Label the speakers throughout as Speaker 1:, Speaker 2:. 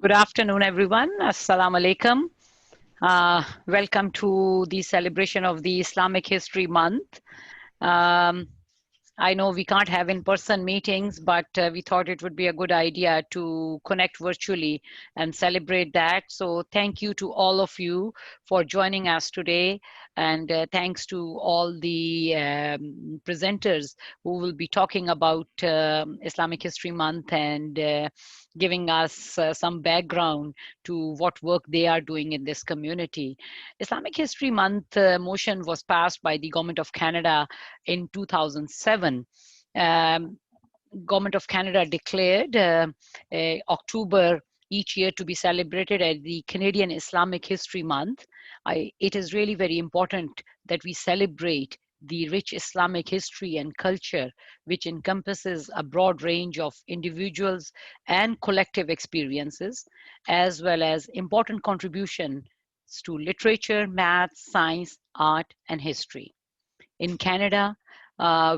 Speaker 1: Good afternoon, everyone. Assalamu alaikum. Welcome to the celebration of the Islamic History Month. Um, I know we can't have in-person meetings, but we thought it would be a good idea to connect virtually and celebrate that. So thank you to all of you for joining us today. And thanks to all the presenters who will be talking about Islamic History Month and giving us some background to what work they are doing in this community. Islamic History Month motion was passed by the Government of Canada in 2007. Government of Canada declared October each year to be celebrated as the Canadian Islamic History Month. It is really very important that we celebrate the rich Islamic history and culture, which encompasses a broad range of individuals and collective experiences, as well as important contributions to literature, math, science, art, and history. In Canada,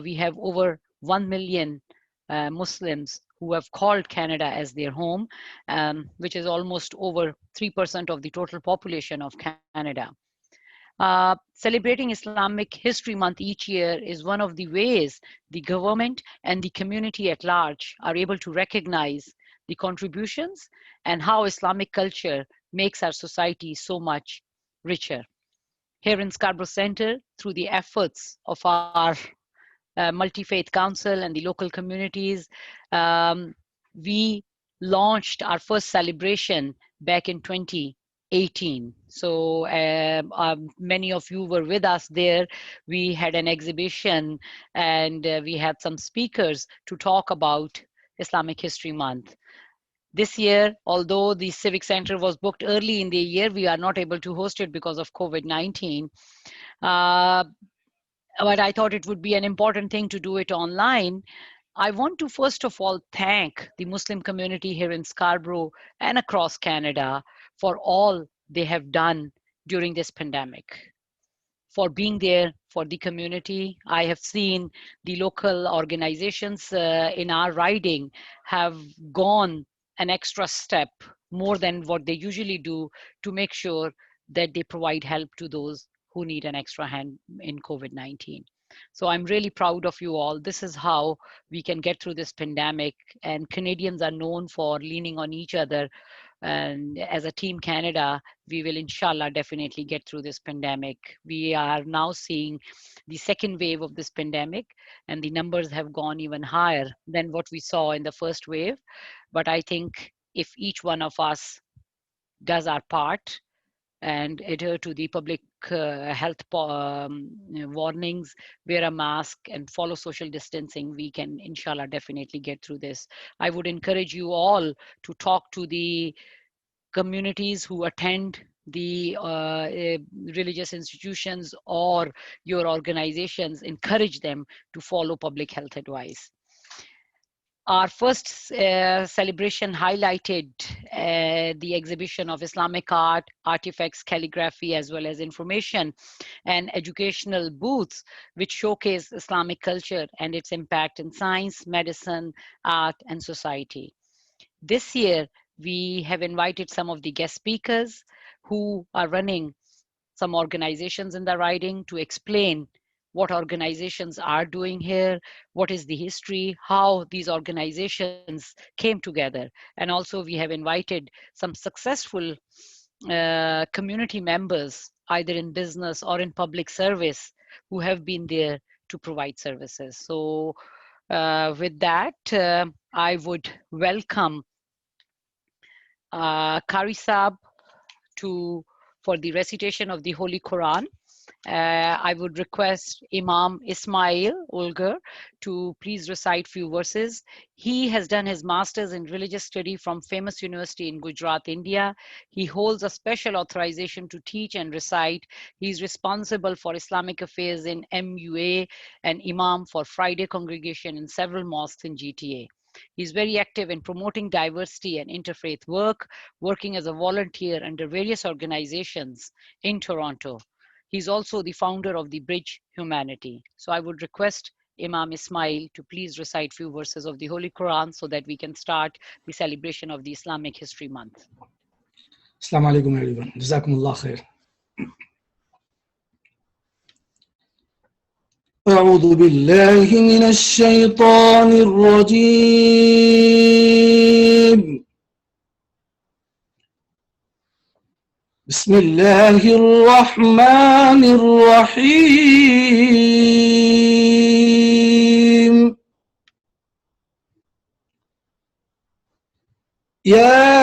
Speaker 1: we have over 1 million Muslims who have called Canada as their home, which is almost over 3% of the total population of Canada. Celebrating Islamic History Month each year is one of the ways the government and the community at large are able to recognize the contributions and how Islamic culture makes our society so much richer. Here in Scarborough Centre, through the efforts of our multi-faith council and the local communities, we launched our first celebration back in 2018. So many of you were with us there. We had an exhibition and we had some speakers to talk about Islamic History Month. This year, although the Civic Center was booked early in the year, we are not able to host it because of COVID-19. But I thought it would be an important thing to do it online. I want to first of all thank the Muslim community here in Scarborough and across Canada for all they have done during this pandemic, for being there for the community. I have seen the local organizations in our riding have gone an extra step more than what they usually do to make sure that they provide help to those who need an extra hand in COVID-19. So I'm really proud of you all. This is how we can get through this pandemic, and Canadians are known for leaning on each other. And as a Team Canada, we will inshallah definitely get through this pandemic. We are now seeing the second wave of this pandemic, and the numbers have gone even higher than what we saw in the first wave. But I think if each one of us does our part and adhere to the public health warnings, wear a mask and follow social distancing, we can inshallah definitely get through this. I would encourage you all to talk to the communities who attend the religious institutions or your organizations, encourage them to follow public health advice. Our first celebration highlighted the exhibition of Islamic art, artifacts, calligraphy, as well as information and educational booths, which showcase Islamic culture and its impact in science, medicine, art, and society. This year, we have invited some of the guest speakers who are running some organizations in the riding to explain what organizations are doing here, what is the history, how these organizations came together. And also we have invited some successful community members, either in business or in public service, who have been there to provide services. So with that, I would welcome Kari Saab for the recitation of the Holy Quran. I would request Imam Ismail Ulgar to please recite few verses. He has done his master's in religious study from famous university in Gujarat, India. He holds a special authorization to teach and recite. He is responsible for Islamic affairs in MUA and Imam for Friday congregation in several mosques in GTA. He's very active in promoting diversity and interfaith work, working as a volunteer under various organizations in Toronto. He's also the founder of the Bridge Humanity. So I would request Imam Ismail to please recite few verses of the Holy Quran so that we can start the celebration of the Islamic History Month.
Speaker 2: Assalamu alaikum everyone. Jazakumullah khair. أعوذ بالله من الشيطان الرجيم. بسم الله الرحمن الرحيم. يا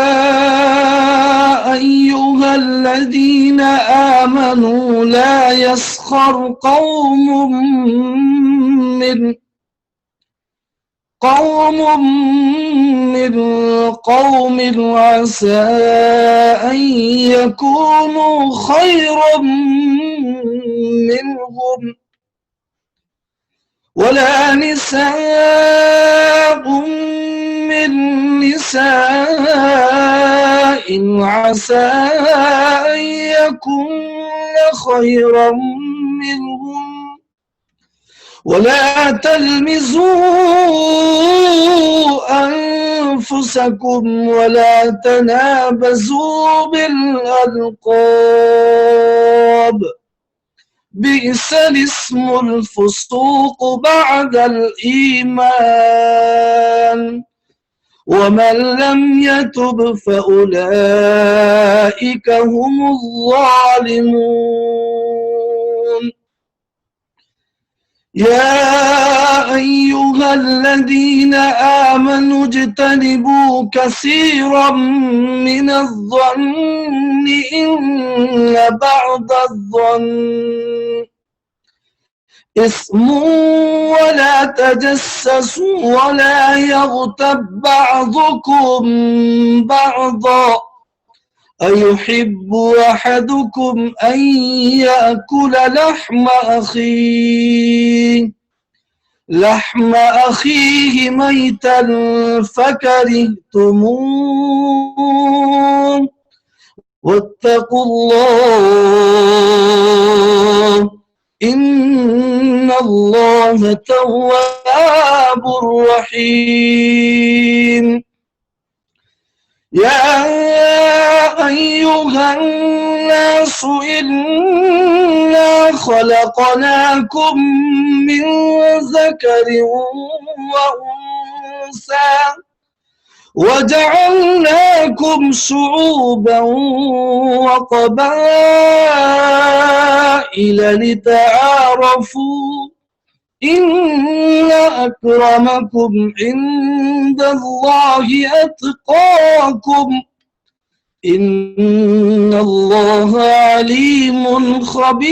Speaker 2: أيها الذين آمنوا لا يسخر قوم من قوم عسى أن يكونوا خيرا منهم ولا نساء من نساء عسى أن يكون خيرا منهم ولا تلمزوا أنفسكم ولا تنابزوا بالألقاب بئس الاسم الفسوق بعد الإيمان ومن لم يتب فأولئك هم الظالمون. يا أيها الذين آمنوا اجتنبوا كثيرا من الظن إن بعض الظن إثم ولا تجسسوا ولا يغتب بعضكم بعضا أيحب أحدكم أن يأكل لحم أخيه ميتا فكرهتموه واتقوا الله إن الله تواب رحيم. يا أيها الناس إنا خلقناكم من ذكر وأنثى وجعلناكم شعوبا وقبائل لتعارفوا إن أكرمكم عند الله أتقاكم إن الله عليم خبير.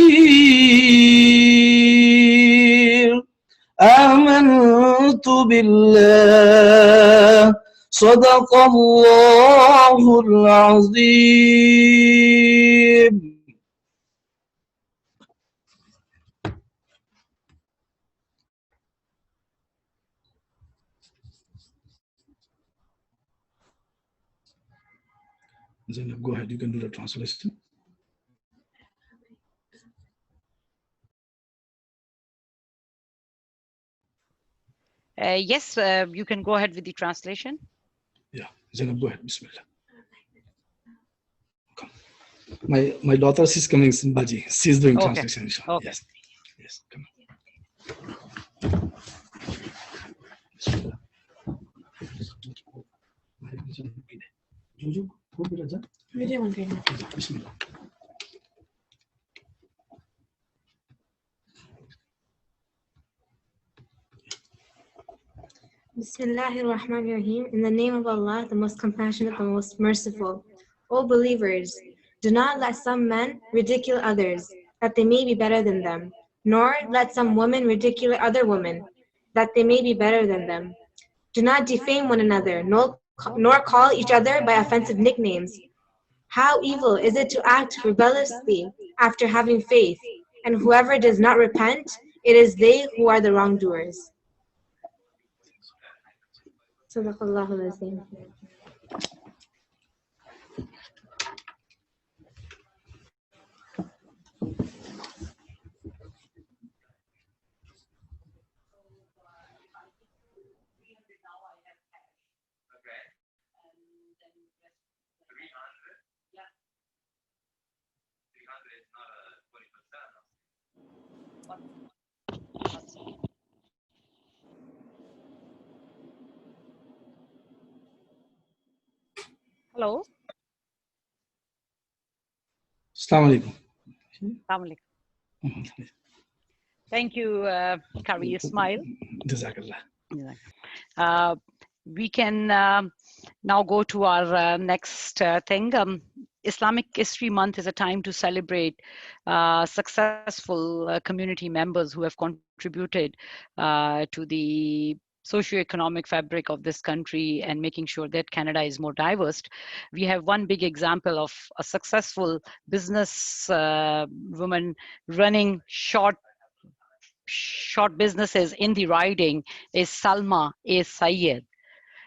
Speaker 2: آمنت بالله صدق الله العظيم. Zainab, go ahead. You can do the translation.
Speaker 1: Yes, you can go ahead with the translation.
Speaker 2: Yeah, Zainab, go ahead. Bismillah. Come. My daughter, she's coming, Baji. She's doing translation.
Speaker 1: Okay.
Speaker 2: Yes. Yes. Come on. Bismillah.
Speaker 3: Bismillahirrahmanirrahim. In the name of Allah, the most compassionate, the most merciful. O believers, do not let some men ridicule others, that they may be better than them, nor let some women ridicule other women, that they may be better than them. Do not defame one another, nor call each other by offensive nicknames. How evil is it to act rebelliously after having faith, and whoever does not repent, it is they who are the wrongdoers. Sadaqallahu al-Azim.
Speaker 1: Hello.
Speaker 2: Assalamu alaikum.
Speaker 1: Assalamu alaikum. Thank you, Kari Ismail.
Speaker 2: Jazakallah.
Speaker 1: Uh, we can now go to our next thing. Islamic History Month is a time to celebrate successful community members who have contributed to the socioeconomic fabric of this country and making sure that Canada is more diverse. We have one big example of a successful business woman running short businesses in the riding is Salma A. Sayed.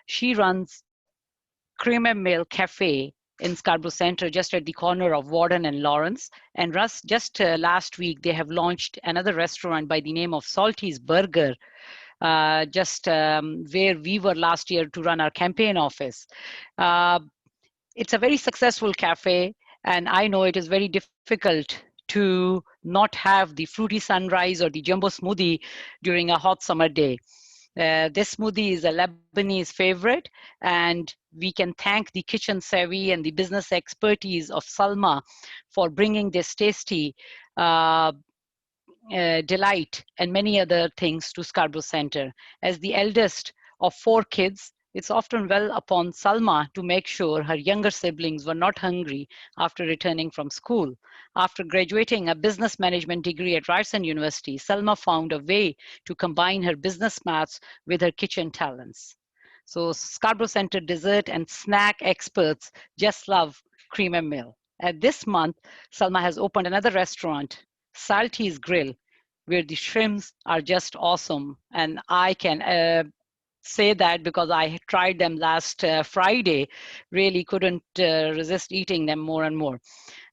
Speaker 1: She runs Creamer Mill Cafe in Scarborough Centre, just at the corner of Warden and Lawrence. And Russ, just last week, they have launched another restaurant by the name of Salty's Burger, just where we were last year to run our campaign office. It's a very successful cafe, and I know it is very difficult to not have the fruity sunrise or the jumbo smoothie during a hot summer day. This smoothie is a Lebanese favorite, and we can thank the kitchen savvy and the business expertise of Salma for bringing this tasty delight and many other things to Scarborough Centre. As the eldest of 4 kids, it's often well upon Salma to make sure her younger siblings were not hungry after returning from school. After graduating a business management degree at Ryerson University, Salma found a way to combine her business maths with her kitchen talents. So Scarborough Centre dessert and snack experts just love cream and mill. At this month, Salma has opened another restaurant, Salty's Grill, where the shrimps are just awesome. And I can say that because I tried them last Friday, really couldn't resist eating them more and more.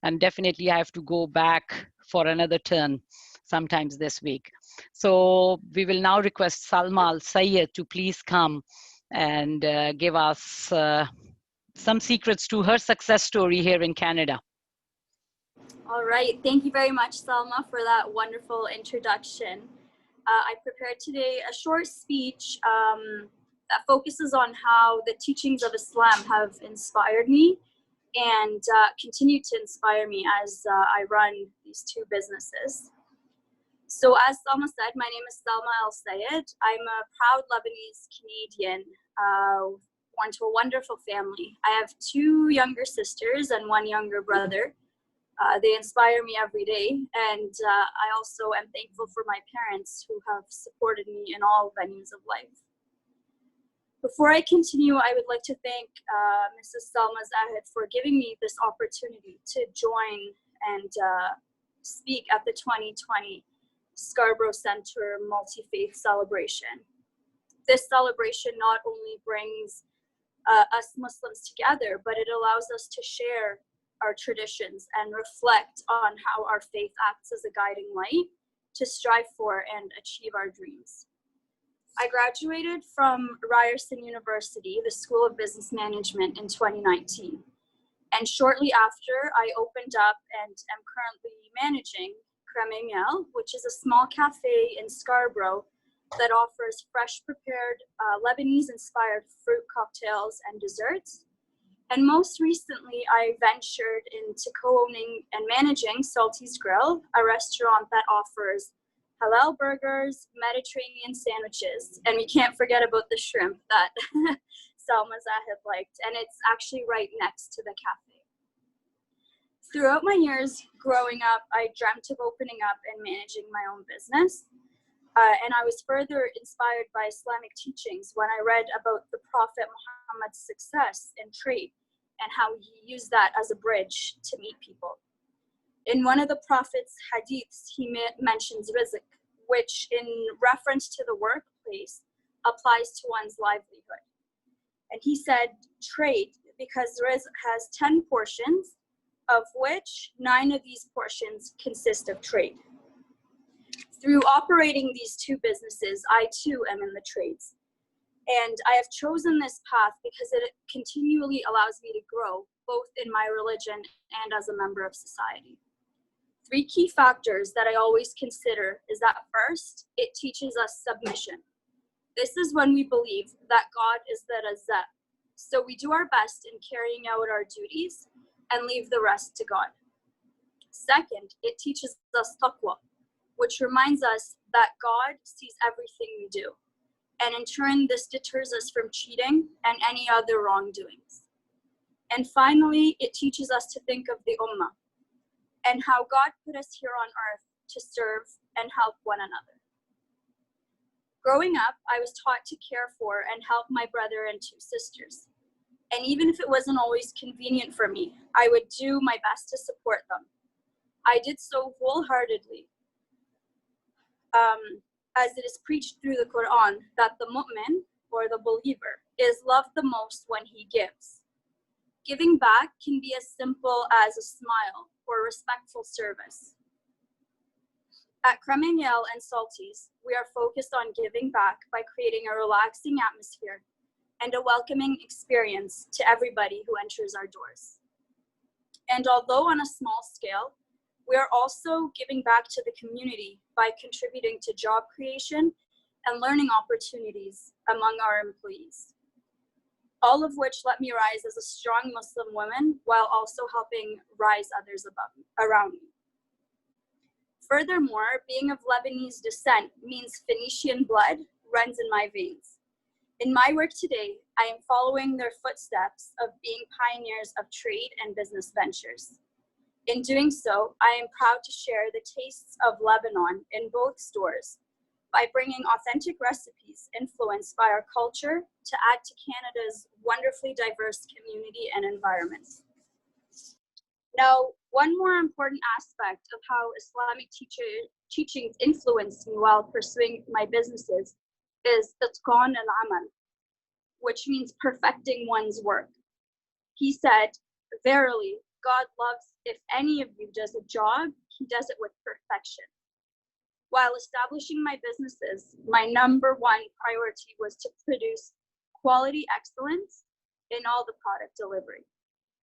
Speaker 1: And definitely I have to go back for another turn sometimes this week. So we will now request Salma Al Sayed to please come and give us some secrets to her success story here in Canada.
Speaker 4: All right, thank you very much, Salma, for that wonderful introduction. I prepared today a short speech that focuses on how the teachings of Islam have inspired me and continue to inspire me as I run these 2 businesses. So as Salma said, my name is Salma Al Sayed. I'm a proud Lebanese Canadian, born to a wonderful family. I have 2 younger sisters and 1 younger brother. They inspire me every day, and I also am thankful for my parents who have supported me in all venues of life. Before I continue, I would like to thank Mrs. Salma Zahid for giving me this opportunity to join and speak at the 2020 Scarborough Centre Multi-Faith Celebration. This celebration not only brings us Muslims together, but it allows us to share our traditions and reflect on how our faith acts as a guiding light to strive for and achieve our dreams. I graduated from Ryerson University, the School of Business Management, in 2019. And shortly after, I opened up and am currently managing Crème Miel, which is a small cafe in Scarborough that offers fresh prepared Lebanese-inspired fruit cocktails and desserts. And most recently, I ventured into co-owning and managing Salty's Grill, a restaurant that offers halal burgers, Mediterranean sandwiches, and we can't forget about the shrimp that Salma Zahid liked, and it's actually right next to the cafe. Throughout my years growing up, I dreamt of opening up and managing my own business. And I was further inspired by Islamic teachings when I read about the Prophet Muhammad's success in trade and how he used that as a bridge to meet people. In one of the Prophet's hadiths, he mentions rizq, which in reference to the workplace applies to one's livelihood. And he said trade because rizq has 10 portions, of which 9 of these portions consist of trade. Through operating these 2 businesses, I too am in the trades. And I have chosen this path because it continually allows me to grow, both in my religion and as a member of society. 3 key factors that I always consider is that first, it teaches us submission. This is when we believe that God is the Razzaq, So we do our best in carrying out our duties and leave the rest to God. Second, it teaches us taqwa, which reminds us that God sees everything we do. And in turn, this deters us from cheating and any other wrongdoings. And finally, it teaches us to think of the ummah and how God put us here on earth to serve and help one another. Growing up, I was taught to care for and help my brother and two sisters. And even if it wasn't always convenient for me, I would do my best to support them. I did so wholeheartedly, as it is preached through the Quran that the mu'min, or the believer, is loved the most when he gives. Giving back can be as simple as a smile or respectful service. At Kremengel and Salties, we are focused on giving back by creating a relaxing atmosphere and a welcoming experience to everybody who enters our doors. And although on a small scale, we are also giving back to the community by contributing to job creation and learning opportunities among our employees. All of which let me rise as a strong Muslim woman while also helping rise others around me. Furthermore, being of Lebanese descent means Phoenician blood runs in my veins. In my work today, I am following their footsteps of being pioneers of trade and business ventures. In doing so, I am proud to share the tastes of Lebanon in both stores by bringing authentic recipes influenced by our culture to add to Canada's wonderfully diverse community and environment. Now, one more important aspect of how Islamic teachings influenced me while pursuing my businesses is itqan al-amal, which means perfecting one's work. He said, "Verily, God loves if any of you does a job, he does it with perfection." While establishing my businesses, my number one priority was to produce quality excellence in all the product delivery.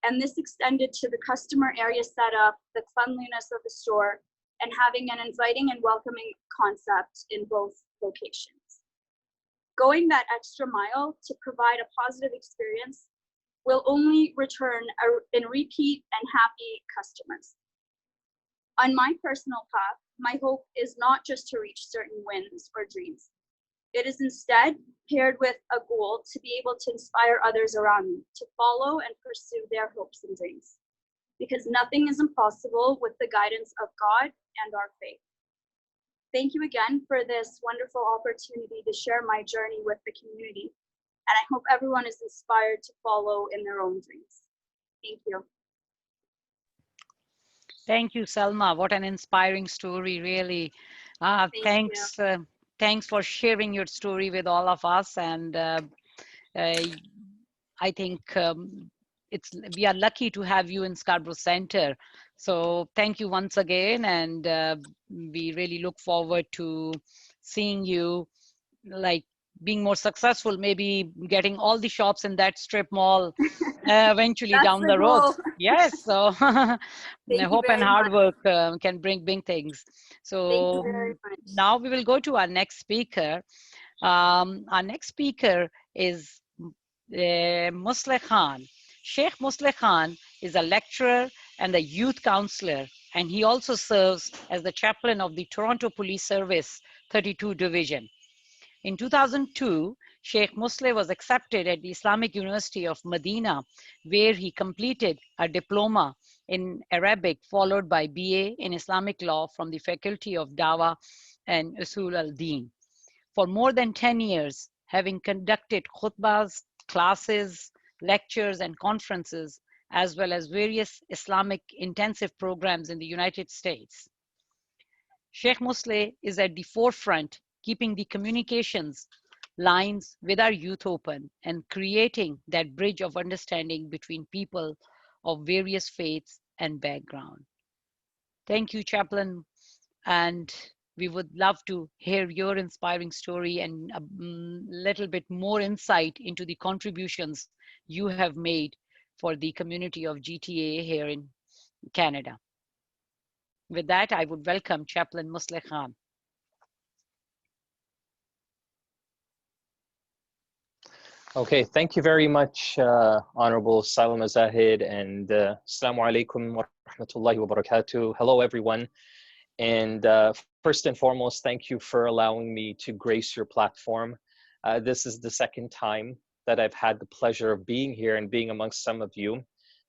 Speaker 4: And this extended to the customer area setup, the cleanliness of the store, and having an inviting and welcoming concept in both locations. Going that extra mile to provide a positive experience will only return in repeat and happy customers. On my personal path, my hope is not just to reach certain wins or dreams. It is instead paired with a goal to be able to inspire others around me to follow and pursue their hopes and dreams. Because nothing is impossible with the guidance of God and our faith. Thank you again for this wonderful opportunity to share my journey with the community. And I hope everyone is inspired to follow in their own dreams. Thank you.
Speaker 1: Thank you, Salma. What an inspiring story, really. Thanks. Thanks for sharing your story with all of us. And I think we are lucky to have you in Scarborough Centre. So thank you once again. And we really look forward to seeing you being more successful, maybe getting all the shops in that strip mall eventually down the road. Yes, so hope and hard work can bring big things. So now we will go to our next speaker. Our next speaker is Musleh Khan. Sheikh Musleh Khan is a lecturer and a youth counselor, and he also serves as the chaplain of the Toronto Police Service 32 Division. In 2002, Sheikh Musleh was accepted at the Islamic University of Medina, where he completed a diploma in Arabic, followed by BA in Islamic law from the Faculty of Dawah and Usul al-Din. For more than 10 years, having conducted khutbahs, classes, lectures, and conferences, as well as various Islamic intensive programs in the United States. Sheikh Musleh is at the forefront, keeping the communications lines with our youth open and creating that bridge of understanding between people of various faiths and background. Thank you, Chaplain. And we would love to hear your inspiring story and a little bit more insight into the contributions you have made for the community of GTA here in Canada. With that, I would welcome Chaplain Musleh Khan.
Speaker 5: Okay, thank you very much, Honorable Salma Zahid, and Assalamu alaikum wa rahmatullahi wa barakatuh. Hello, everyone. And first and foremost, thank you for allowing me to grace your platform. This is the second time that I've had the pleasure of being here and being amongst some of you.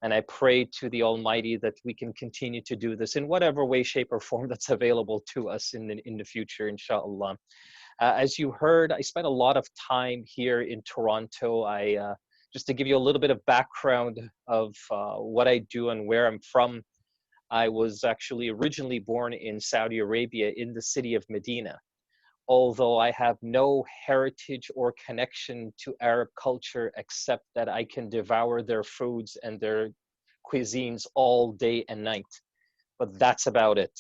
Speaker 5: And I pray to the Almighty that we can continue to do this in whatever way, shape, or form that's available to us in the future, inshallah. As you heard, I spent a lot of time here in Toronto. Just to give you a little bit of background of what I do and where I'm from, I was actually originally born in Saudi Arabia in the city of Medina. Although I have no heritage or connection to Arab culture except that I can devour their foods and their cuisines all day and night. But that's about it.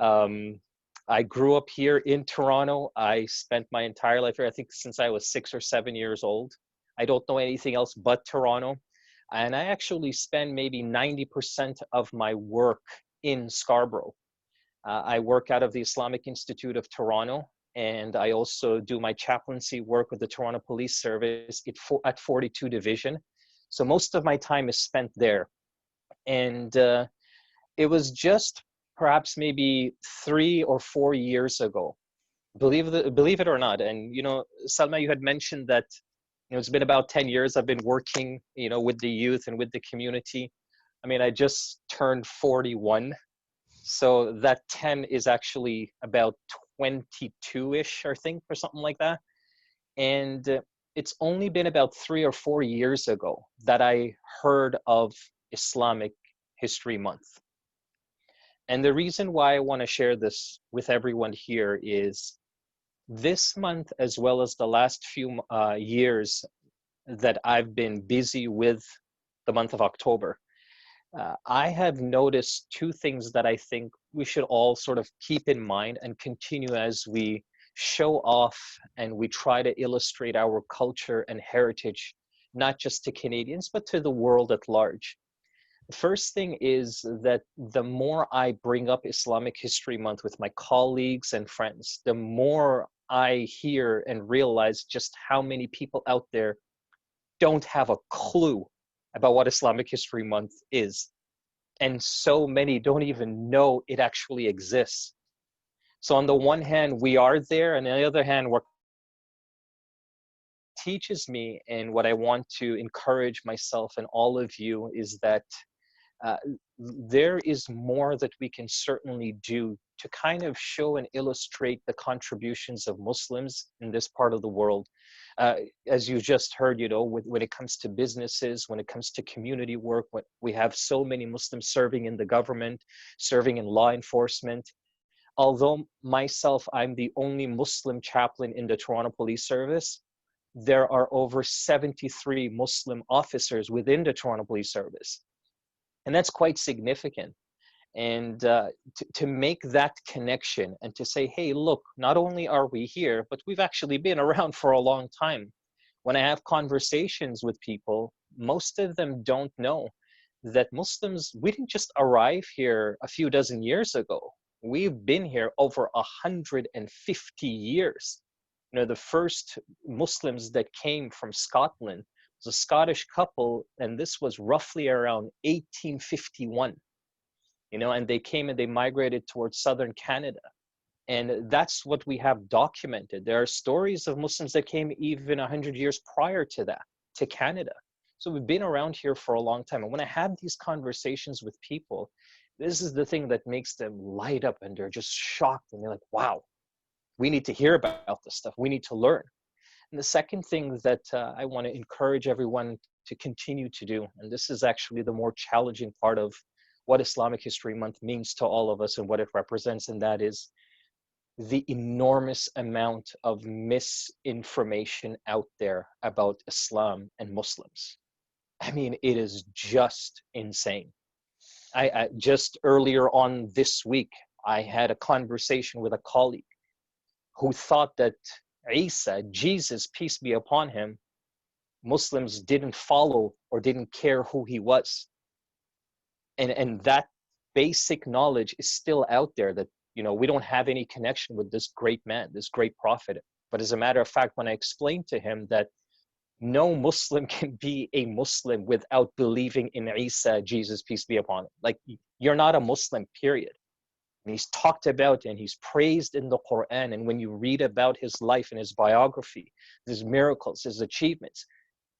Speaker 5: Um, I grew up here in Toronto. I spent my entire life here, I think since I was 6 or 7 years old. I don't know anything else but Toronto. And I actually spend maybe 90% of my work in Scarborough. I work out of the Islamic Institute of Toronto, and I also do my chaplaincy work with the Toronto Police Service at 42 Division. So most of my time is spent there. And it was just perhaps maybe 3 or 4 years ago, believe it or not. And, you know, Salma, you had mentioned that, you know, it's been about 10 years I've been working, you know, with the youth and with the community. I mean, I just turned 41. So that 10 is actually about 22-ish, I think, or something like that. And it's only been about 3 or 4 years ago that I heard of Islamic History Month. And the reason why I want to share this with everyone here is this month, as well as the last few years that I've been busy with the month of October, I have noticed two things that I think we should all sort of keep in mind and continue as we show off and we try to illustrate our culture and heritage, not just to Canadians, but to the world at large. The first thing is that the more I bring up Islamic History Month with my colleagues and friends, the more I hear and realize just how many people out there don't have a clue about what Islamic History Month is. And so many don't even know it actually exists. So on the one hand, we are there, and on the other hand, what teaches me and what I want to encourage myself and all of you is that there is more that we can certainly do to kind of show and illustrate the contributions of Muslims in this part of the world. As you just heard, you know, when it comes to businesses, when it comes to community work, when we have so many Muslims serving in the government, serving in law enforcement. Although myself, I'm the only Muslim chaplain in the Toronto Police Service, there are over 73 Muslim officers within the Toronto Police Service. And that's quite significant. And to make that connection and to say, hey, look, not only are we here, but we've actually been around for a long time. When I have conversations with people, most of them don't know that Muslims, we didn't just arrive here a few dozen years ago. We've been here over 150 years. You know, the first Muslims that came from Scotland was a Scottish couple, and this was roughly around 1851. You know, and they came and they migrated towards southern Canada. And that's what we have documented. There are stories of Muslims that came even 100 years prior to that, to Canada. So we've been around here for a long time. And when I have these conversations with people, this is the thing that makes them light up and they're just shocked and they're like, wow, we need to hear about this stuff. We need to learn. And the second thing that I want to encourage everyone to continue to do, and this is actually the more challenging part of what Islamic History Month means to all of us and what it represents, and that is the enormous amount of misinformation out there about Islam and Muslims. I mean, it is just insane. I just earlier on this week, I had a conversation with a colleague who thought that Isa, Jesus, peace be upon him, Muslims didn't follow or didn't care who he was. And that basic knowledge is still out there, that, you know, we don't have any connection with this great man, this great prophet. But as a matter of fact, when I explained to him that no Muslim can be a Muslim without believing in Isa, Jesus, peace be upon him. Like, you're not a Muslim, period. And he's talked about and he's praised in the Quran. And when you read about his life and his biography, his miracles, his achievements,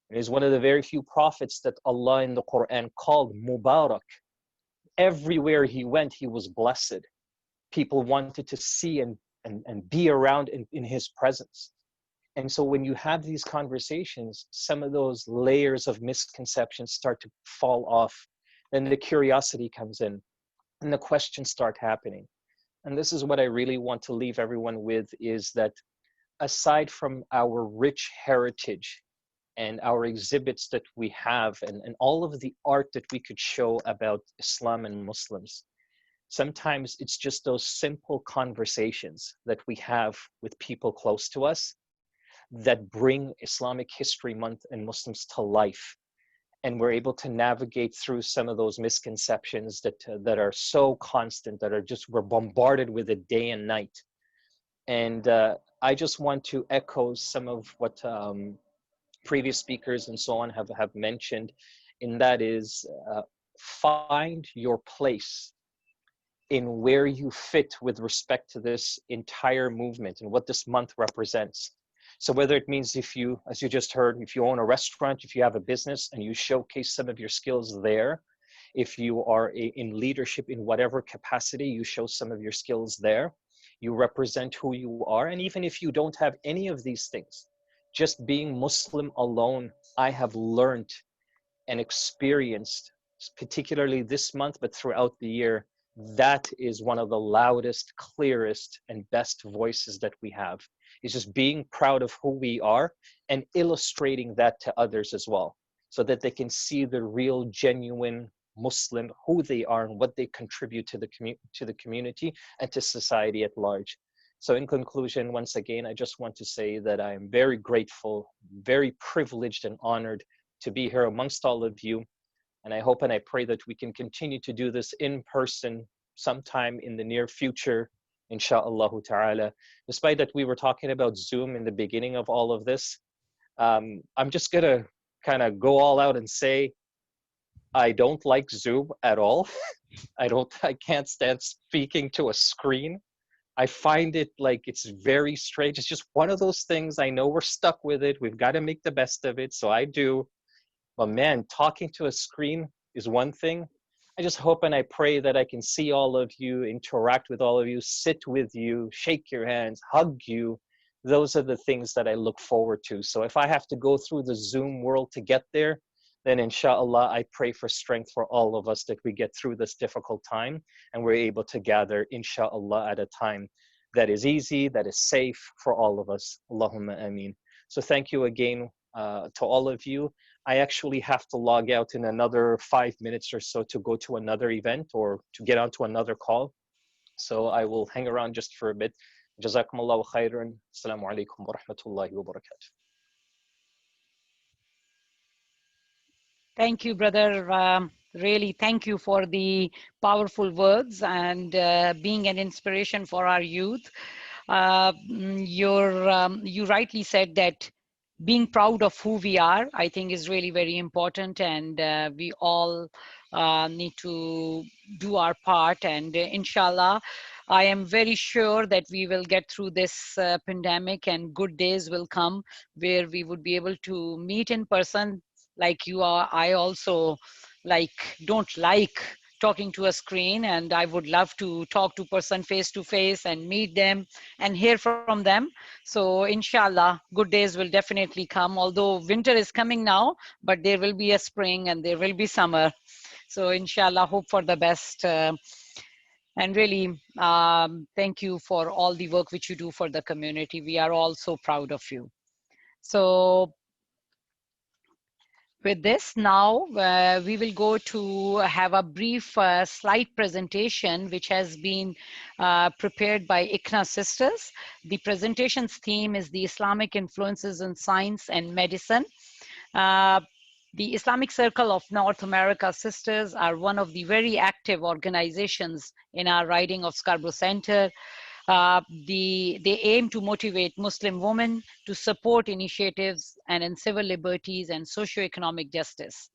Speaker 5: and he's one of the very few prophets that Allah in the Quran called Mubarak. Everywhere he went, he was blessed. People wanted to see and be around in his presence. And so when you have these conversations, some of those layers of misconceptions start to fall off. Then the curiosity comes in and the questions start happening. And this is what I really want to leave everyone with, is that aside from our rich heritage and our exhibits that we have and all of the art that we could show about Islam and Muslims, sometimes it's just those simple conversations that we have with people close to us that bring Islamic History Month and Muslims to life. And we're able to navigate through some of those misconceptions that are so constant, that are just, we're bombarded with it day and night. And I just want to echo some of what previous speakers and so on have mentioned, and that is find your place in where you fit with respect to this entire movement and what this month represents. So whether it means, if you, as you just heard, if you own a restaurant, if you have a business and you showcase some of your skills there, if you are in leadership in whatever capacity, you show some of your skills there, you represent who you are. And even if you don't have any of these things, just being Muslim alone, I have learned and experienced, particularly this month, but throughout the year, that is one of the loudest, clearest, and best voices that we have. Is just being proud of who we are and illustrating that to others as well, so that they can see the real, genuine Muslim, who they are and what they contribute to the community and to society at large. So in conclusion, once again, I just want to say that I am very grateful, very privileged and honored to be here amongst all of you. And I hope and I pray that we can continue to do this in person sometime in the near future, insha'Allah ta'ala. Despite that we were talking about Zoom in the beginning of all of this, I'm just gonna kind of go all out and say, I don't like Zoom at all. I can't stand speaking to a screen. I find it like it's very strange. It's just one of those things. I know we're stuck with it. We've got to make the best of it. So I do. But man, talking to a screen is one thing. I just hope and I pray that I can see all of you, interact with all of you, sit with you, shake your hands, hug you. Those are the things that I look forward to. So if I have to go through the Zoom world to get there, then inshallah, I pray for strength for all of us, that we get through this difficult time and we're able to gather, inshallah, at a time that is easy, that is safe for all of us. Allahumma ameen. So thank you again to all of you. I actually have to log out in another 5 minutes or so to go to another event or to get onto another call. So I will hang around just for a bit. Jazakumullahu khairan. Assalamu alaikum wa rahmatullahi wa barakatuh.
Speaker 1: Thank you, brother. Really, thank you for the powerful words and being an inspiration for our youth. You rightly said that being proud of who we are, I think, is really very important, and we all need to do our part. And inshallah, I am very sure that we will get through this pandemic, and good days will come where we would be able to meet in person like you are. I also don't like talking to a screen, and I would love to talk to person face to face and meet them and hear from them. So inshallah, good days will definitely come, although winter is coming now, but there will be a spring and there will be summer. So inshallah, hope for the best. And really, thank you for all the work which you do for the community. We are all so proud of you. So with this now, we will go to have a brief slide presentation, which has been prepared by ICNA Sisters. The presentation's theme is the Islamic influences in science and medicine. The Islamic Circle of North America Sisters are one of the very active organizations in our riding of Scarborough Centre. They aim to motivate Muslim women to support initiatives and in civil liberties and socioeconomic justice.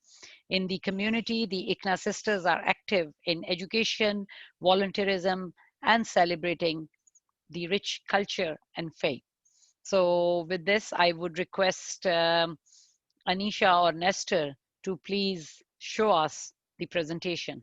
Speaker 1: In the community, the ICNA sisters are active in education, volunteerism, and celebrating the rich culture and faith. So with this, I would request Anisha or Nestor to please show us the presentation.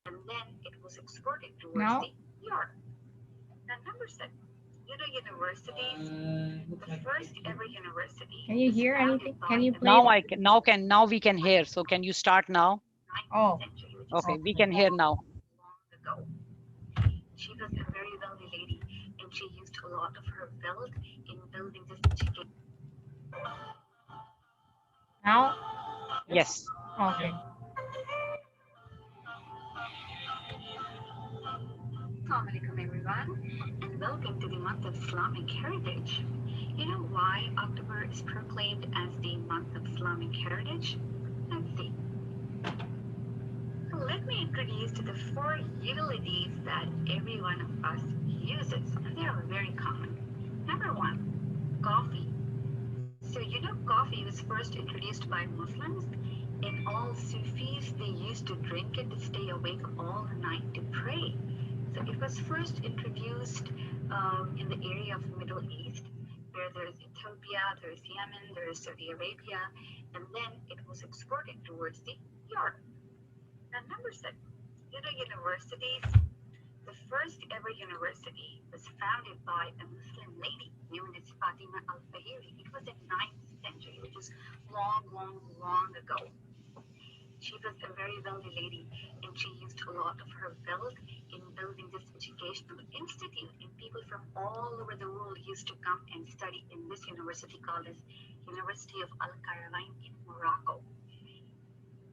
Speaker 6: And then it was exported towards the Europe. And number 7, universities, the first ever university.
Speaker 7: Can you hear anything? Can you play?
Speaker 1: Now we can hear. So can you start now?
Speaker 6: 19th century, which is
Speaker 1: Okay, we can hear now.
Speaker 6: long ago. She was a very wealthy lady, and she used a lot of her wealth in building this chicken.
Speaker 7: Now?
Speaker 1: Yes.
Speaker 7: Okay.
Speaker 6: Assalamu alaikum everyone, and welcome to the month of Islamic Heritage. You know why October is proclaimed as the month of Islamic Heritage? Let's see. So let me introduce to the 4 utilities that every one of us uses, and they are very common. Number 1, coffee. So coffee was first introduced by Muslims, and all Sufis, they used to drink it to stay awake all night to pray. So it was first introduced in the area of Middle East, where there's Ethiopia, there's Yemen, there's Saudi Arabia, and then it was exported towards the Europe. And number 6, universities. The first ever university was founded by a Muslim lady known as Fatima al-Fahiri. It was in 9th century, which is long, long, long ago. She was a very wealthy lady, and she used a lot of her wealth in building this educational institute. And people from all over the world used to come and study in this university called as University of Al Qarawiyyin in Morocco.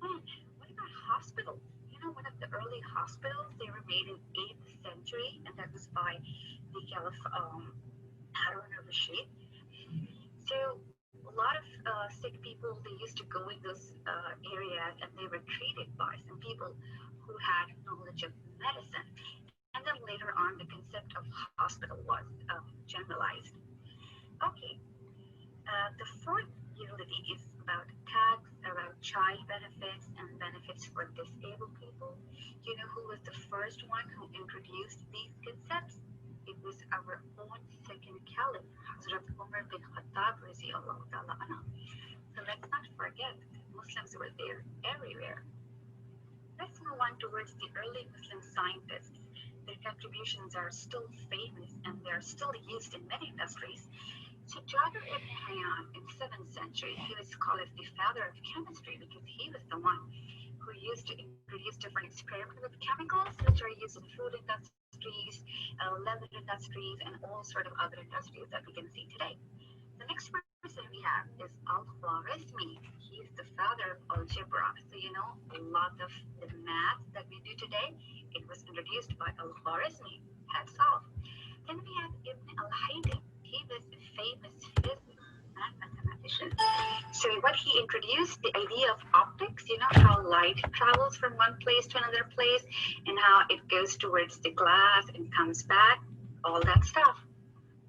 Speaker 6: And what about hospitals? You know, one of the early hospitals, they were made in 8th century, and that was by the Caliph Harun al-Rashid. So a lot of sick people, they used to go in those areas, and they were treated by some people who had knowledge of medicine. And then later on, the concept of hospital was generalized. Okay, the fourth unity is about tax, about child benefits, and benefits for disabled people. You know who was the first one who introduced these concepts? It was our own second caliph, Hazrat Umar bin Khattab. So let's not forget, Muslims were there everywhere. Let's move on towards the early Muslim scientists. Their contributions are still famous and they are still used in many industries. So Jabir ibn Hayyan in 7th century, he was called the father of chemistry because he was the one who used to introduce different experiments with chemicals which are used in food industries, leather industries, and all sort of other industries that we can see today. The next person we have is Al-Khwarizmi. He is the father of algebra. So you know, a lot of the math that we do today, it was introduced by Al-Khwarizmi. Hats off. Then we have Ibn al-Haytham. He was a famous physicist and mathematician. So what he introduced, the idea of optics, you know, how light travels from one place to another place and how it goes towards the glass and comes back, all that stuff.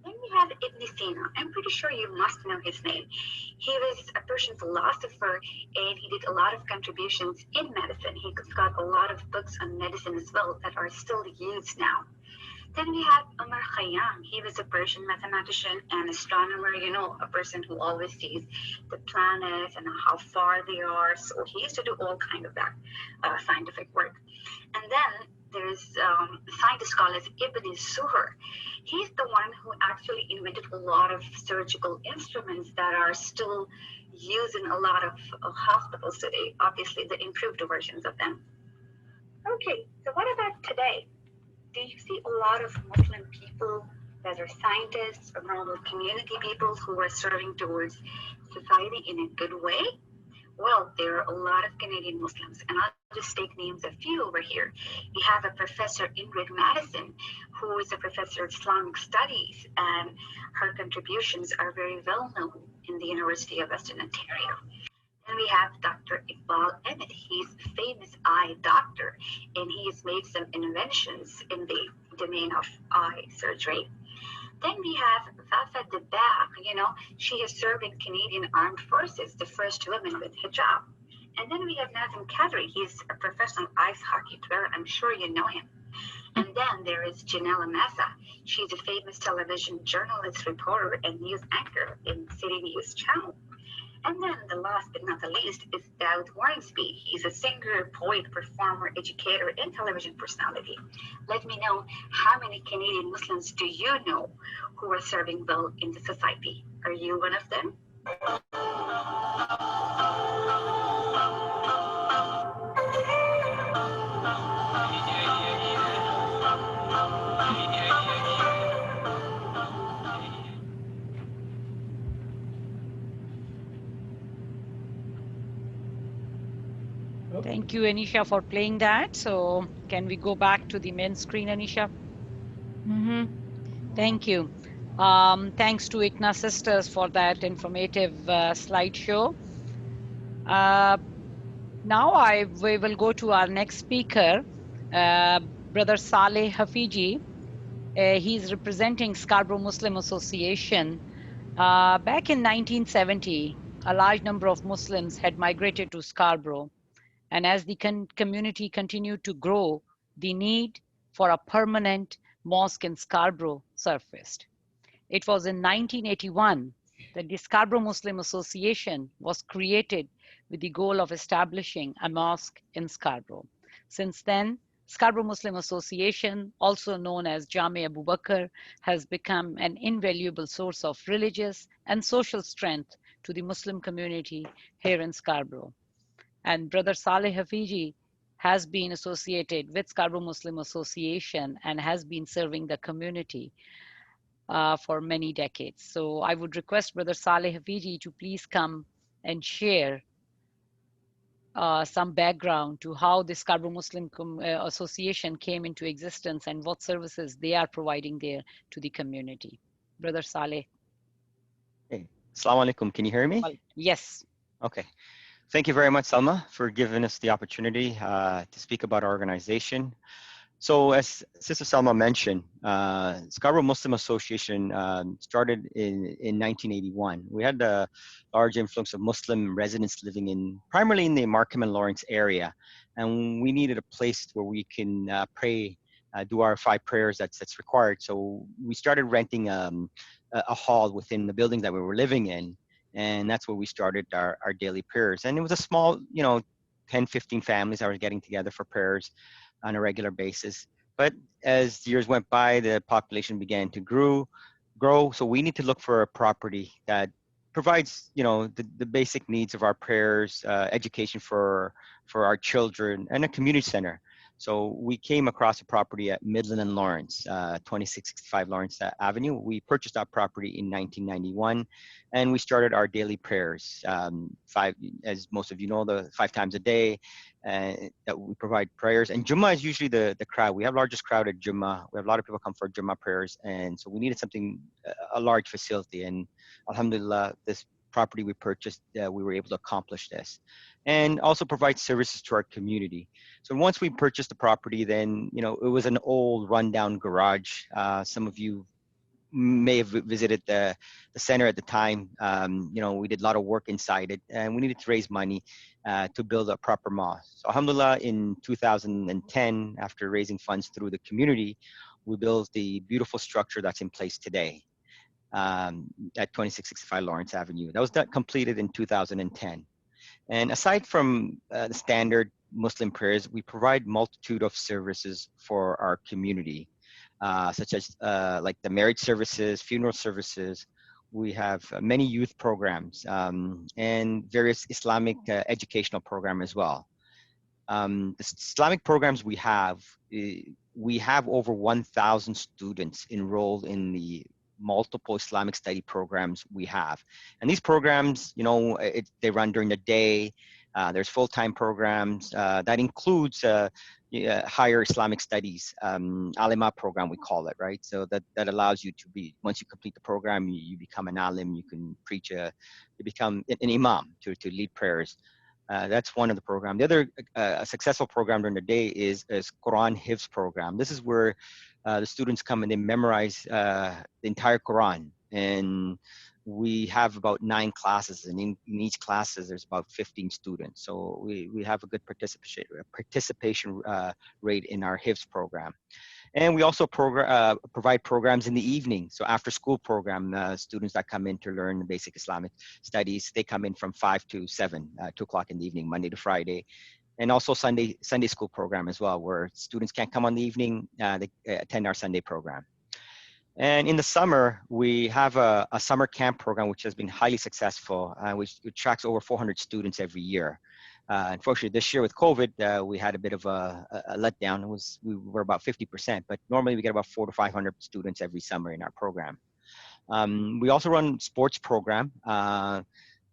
Speaker 6: Then we have Ibn Sina. I'm pretty sure you must know his name. He was a Persian philosopher and he did a lot of contributions in medicine. He's got a lot of books on medicine as well that are still used now. Then we have Umar Khayyam. He was a Persian mathematician and astronomer, you know, a person who always sees the planets and how far they are. So he used to do all kind of that scientific work. And then there's a scientist called as Ibn Suhur. He's the one who actually invented a lot of surgical instruments that are still used in a lot of hospitals today, obviously the improved versions of them. Okay, so what about today? Do you see a lot of Muslim people that are scientists or normal community people who are serving towards society in a good way? Well, there are a lot of Canadian Muslims, and I'll just take names a few over here. We have a Professor Ingrid Madison, who is a professor of Islamic Studies, and her contributions are very well known in the University of Western Ontario. Then we have Dr. Iqbal Ahmed. He's a famous eye doctor, and he has made some inventions in the domain of eye surgery. Then we have Vafa Debach. You know, she has served in Canadian Armed Forces, the first woman with hijab. And then we have Nazim Kadri. He's a professional ice hockey player. I'm sure you know him. And then there is Janelle Massa. She's a famous television journalist, reporter, and news anchor in City News Channel. And then the last but not the least is Daud Warnsby. He's a singer, poet, performer, educator, and television personality. Let me know, how many Canadian Muslims do you know who are serving well in the society? Are you one of them?
Speaker 1: Thank you, Anisha, for playing that. So can we go back to the main screen, Anisha?
Speaker 7: Mm-hmm.
Speaker 1: Thank you. Thanks to ICNA Sisters for that informative slideshow. Now we will go to our next speaker, Brother Saleh Hafiji. He's representing Scarborough Muslim Association. Back in 1970, a large number of Muslims had migrated to Scarborough. And as the community continued to grow, the need for a permanent mosque in Scarborough surfaced. It was in 1981 that the Scarborough Muslim Association was created with the goal of establishing a mosque in Scarborough. Since then, Scarborough Muslim Association, also known as Jami Abu Bakr, has become an invaluable source of religious and social strength to the Muslim community here in Scarborough. And Brother Saleh Hafiji has been associated with Scarborough Muslim Association and has been serving the community for many decades. So I would request Brother Saleh Hafiji to please come and share some background to how the Scarborough Muslim Association came into existence and what services they are providing there to the community. Brother Saleh.
Speaker 8: Hey, Assalamu alaikum. Can you hear me?
Speaker 1: Well, yes.
Speaker 8: Okay. Thank you very much, Salma, for giving us the opportunity to speak about our organization. So as Sister Salma mentioned, Scarborough Muslim Association started in 1981. We had a large influx of Muslim residents living primarily in the Markham and Lawrence area. And we needed a place where we can pray, do our 5 prayers that's required. So we started renting a hall within the building that we were living in. And that's where we started our daily prayers. And it was a small, 10, 15 families that were getting together for prayers on a regular basis. But as years went by, the population began to grow. So we need to look for a property that provides, the basic needs of our prayers, education for our children, and a community center. So we came across a property at Midland and Lawrence, 2665 Lawrence Avenue. We purchased that property in 1991, and we started our daily prayers. As most of you know, the 5 times a day that we provide prayers. And Jummah is usually the crowd. We have largest crowd at Jummah. We have a lot of people come for Jummah prayers, and so we needed something, a large facility. And Alhamdulillah, this property we purchased, we were able to accomplish this, and also provide services to our community. So once we purchased the property, then it was an old rundown garage. Some of you may have visited the center at the time. We did a lot of work inside it, and we needed to raise money to build a proper mosque. So alhamdulillah, in 2010, after raising funds through the community, we built the beautiful structure that's in place today at 2665 Lawrence Avenue. That was completed in 2010. And aside from the standard Muslim prayers, we provide multitude of services for our community, such as like the marriage services, funeral services. We have many youth programs and various Islamic educational programs as well. The Islamic programs we have over 1,000 students enrolled in the multiple Islamic study programs we have. And these programs, they run during the day. There's full-time programs that includes higher Islamic studies, alima program we call it, right? So that allows you to be, once you complete the program, you become an alim, you can preach, you become an imam to lead prayers. That's one of the program. The other a successful program during the day is Quran Hifz program. This is where the students come and they memorize the entire Quran. And we have about 9 classes, and in each class there's about 15 students. So we have a good participation rate in our Hifz program. And we also provide programs in the evening. So after school program, students that come in to learn the basic Islamic studies, they come in from 5 to 7, 2 o'clock in the evening, Monday to Friday. And also Sunday school program as well, where students can't come on the evening, they attend our Sunday program. And in the summer, we have a summer camp program, which has been highly successful, which attracts over 400 students every year. Unfortunately, this year with COVID, we had a bit of a letdown. We were about 50%, but normally we get about 400 to 500 students every summer in our program. We also run sports program.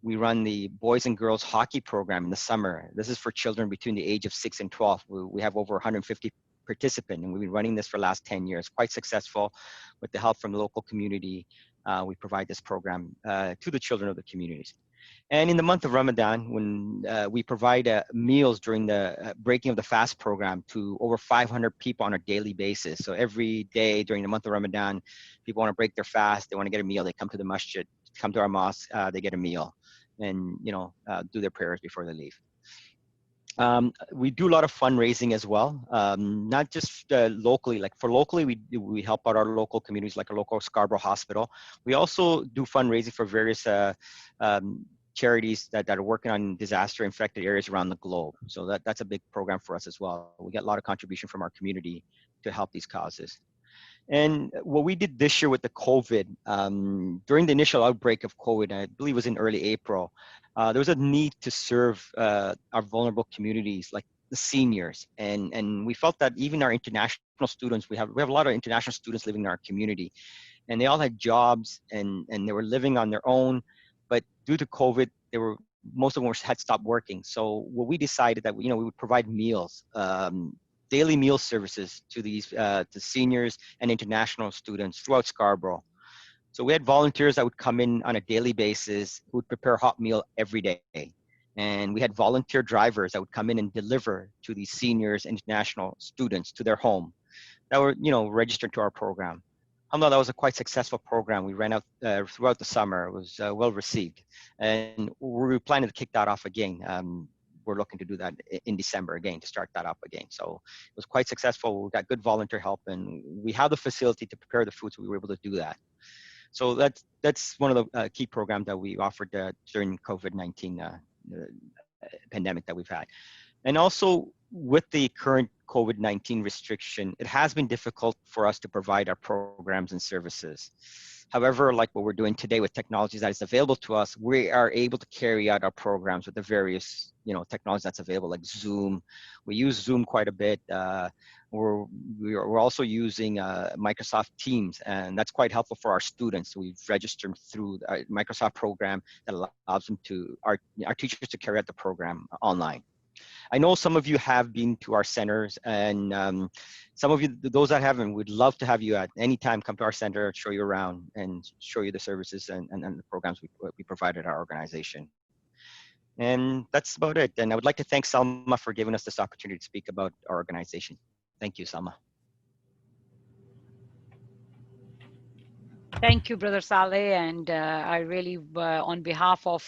Speaker 8: We run the boys and girls hockey program in the summer. This is for children between the age of 6 and 12. We have over 150 participants, and we've been running this for the last 10 years. Quite successful. With the help from the local community, we provide this program to the children of the communities. And in the month of Ramadan, when we provide meals during the breaking of the fast program to over 500 people on a daily basis. So every day during the month of Ramadan, people want to break their fast, they want to get a meal, they come to the masjid, come to our mosque, they get a meal, and do their prayers before they leave. We do a lot of fundraising as well, not just locally. Like for locally, we help out our local communities, like our local Scarborough Hospital. We also do fundraising for various charities that are working on disaster-infected areas around the globe. So that's a big program for us as well. We get a lot of contribution from our community to help these causes. And what we did this year with the COVID, during the initial outbreak of COVID, I believe it was in early April, there was a need to serve our vulnerable communities like the seniors. And we felt that even our international students, we have a lot of international students living in our community, and they all had jobs and they were living on their own. But due to COVID, most of them had stopped working. So what we decided that we would provide meals, daily meal services to these to seniors and international students throughout Scarborough. So we had volunteers that would come in on a daily basis who would prepare a hot meal every day. And we had volunteer drivers that would come in and deliver to these seniors, international students to their home that were, registered to our program. Alhamdulillah, that was a quite successful program. We ran out throughout the summer. It was well received. And we're planning to kick that off again. We're looking to do that in December again, to start that up again. So it was quite successful. We got good volunteer help, and we have the facility to prepare the food, so we were able to do that. So that's one of the key programs that we offered during COVID-19 pandemic that we've had. And also with the current COVID-19 restriction, it has been difficult for us to provide our programs and services. However, like what we're doing today with technologies that is available to us, we are able to carry out our programs with the various, technologies that's available, like Zoom. We use Zoom quite a bit. We're also using Microsoft Teams, and that's quite helpful for our students. We've registered through a Microsoft program that allows them our teachers to carry out the program online. I know some of you have been to our centers, and some of you, those that haven't, would love to have you at any time come to our center, show you around, and show you the services and the programs we provide at our organization. And that's about it. And I would like to thank Salma for giving us this opportunity to speak about our organization. Thank you, Salma.
Speaker 1: Thank you, Brother Saleh. And I really, on behalf of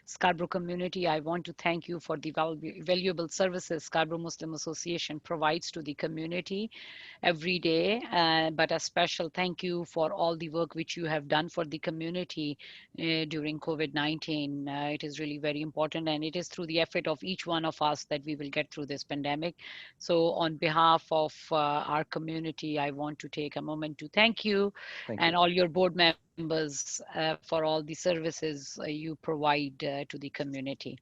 Speaker 1: Scarborough community, I want to thank you for the valuable services Scarborough Muslim Association provides to the community every day. But a special thank you for all the work which you have done for the community during COVID-19. It is really very important, and it is through the effort of each one of us that we will get through this pandemic. So on behalf of our community, I want to take a moment to thank you. And all your board members for all the services you provide to the community.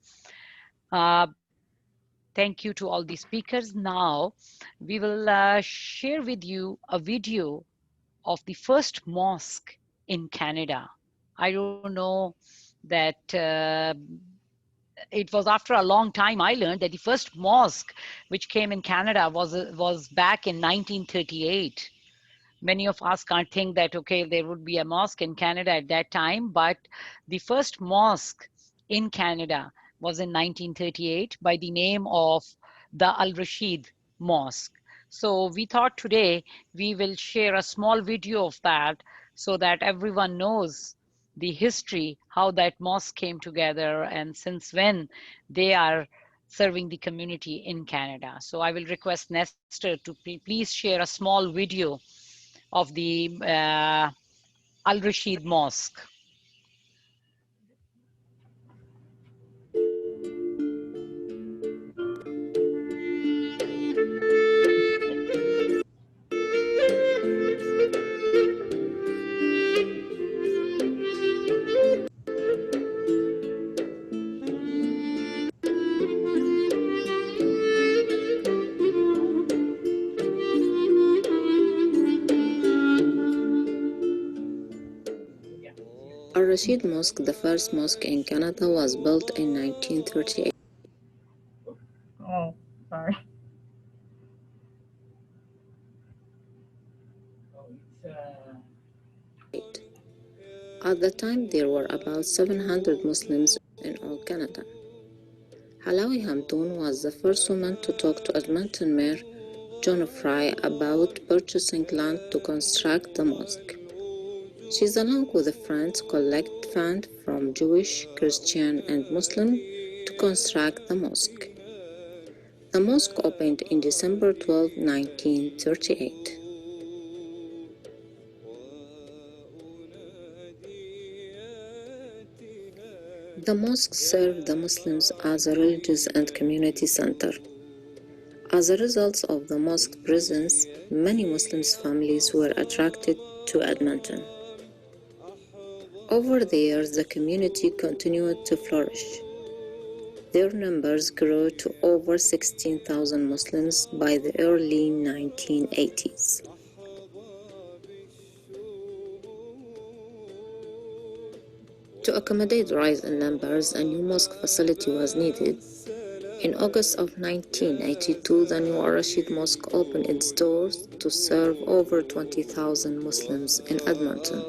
Speaker 1: Thank you to all the speakers. Now, we will share with you a video of the first mosque in Canada. I don't know that it was after a long time I learned that the first mosque which came in Canada was back in 1938. Many of us can't think that, okay, there would be a mosque in Canada at that time, but the first mosque in Canada was in 1938 by the name of the Al-Rashid Mosque. So we thought today we will share a small video of that so that everyone knows the history, how that mosque came together, and since when they are serving the community in Canada. So I will request Nestor to please share a small video of the Al-Rashid Mosque.
Speaker 9: Al-Rashid Mosque, the first mosque in Canada, was built in 1938.
Speaker 7: Oh, sorry.
Speaker 9: At the time, there were about 700 Muslims in all Canada. Halawi Hamdoun was the first woman to talk to Edmonton Mayor John Fry about purchasing land to construct the mosque. She's along with friends collect funds from Jewish, Christian, and Muslim to construct the mosque. The mosque opened in December 12, 1938. The mosque served the Muslims as a religious and community center. As a result of the mosque presence, many Muslim families were attracted to Edmonton. Over the years, the community continued to flourish. Their numbers grew to over 16,000 Muslims by the early 1980s. To accommodate the rise in numbers, a new mosque facility was needed. In August of 1982, the new Al-Rashid Mosque opened its doors to serve over 20,000 Muslims in Edmonton.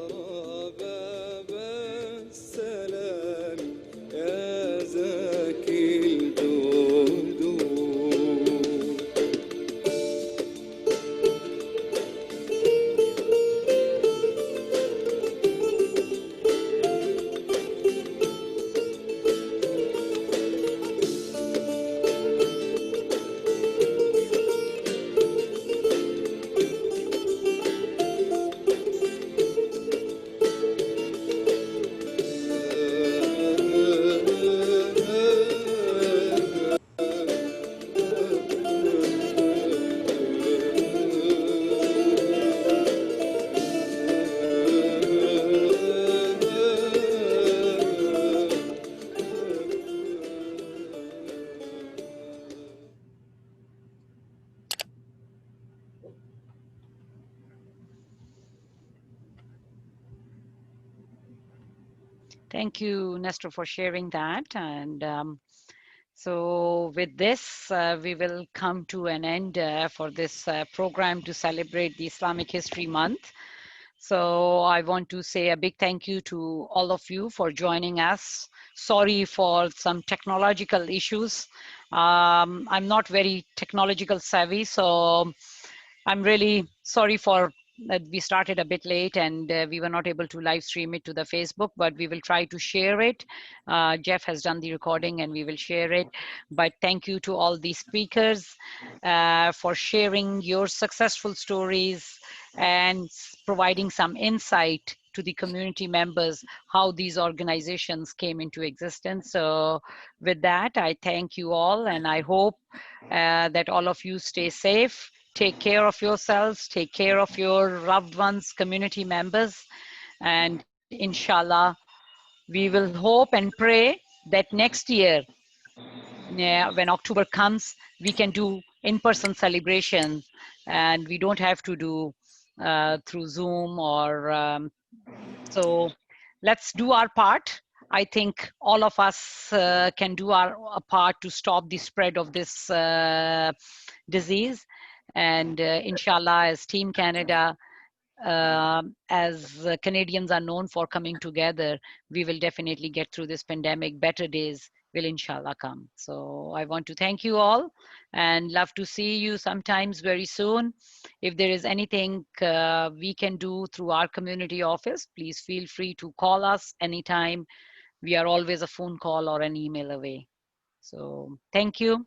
Speaker 1: Thank you, Nestor, for sharing that. And so with this, we will come to an end for this program to celebrate the Islamic History Month. So I want to say a big thank you to all of you for joining us. Sorry for some technological issues. I'm not very technological savvy, so I'm really sorry for that we started a bit late and we were not able to live stream it to the Facebook, but we will try to share it. Jeff has done the recording and we will share it. But thank you to all the speakers for sharing your successful stories and providing some insight to the community members, how these organizations came into existence. So with that, I thank you all and I hope that all of you stay safe. Take care of yourselves, take care of your loved ones, community members, and inshallah, we will hope and pray that next year, when October comes, we can do in-person celebrations and we don't have to do through Zoom or so let's do our part. I think all of us can do our part to stop the spread of this disease. And inshallah, as Team Canada, as Canadians are known for coming together, we will definitely get through this pandemic. Better days will inshallah come. So I want to thank you all and love to see you sometimes very soon. If there is anything we can do through our community office, please feel free to call us anytime. We are always a phone call or an email away. So thank you.